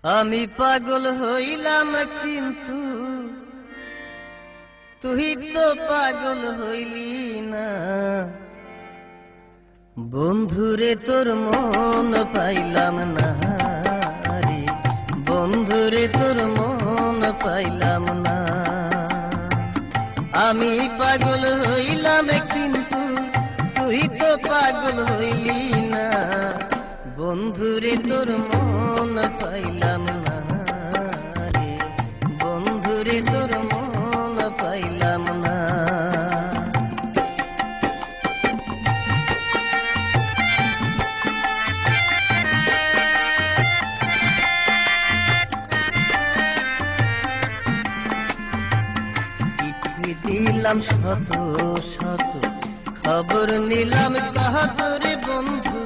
আমি পাগল হইলাম কিন্তু তুই তো পাগল হইলি না। বন্ধুরে তোর মন পাইলাম না রে, বন্ধুরে তোর মন পাইলাম না। আমি পাগল হইলাম কিন্তু তুই তো পাগল হইলি না। বন্ধুরে তোর মন পাইলাম না রে, বন্ধুরে তোর মন পাইলাম না। দিলাম শত শত খবর নিলাম কাহাতরে বন্ধু,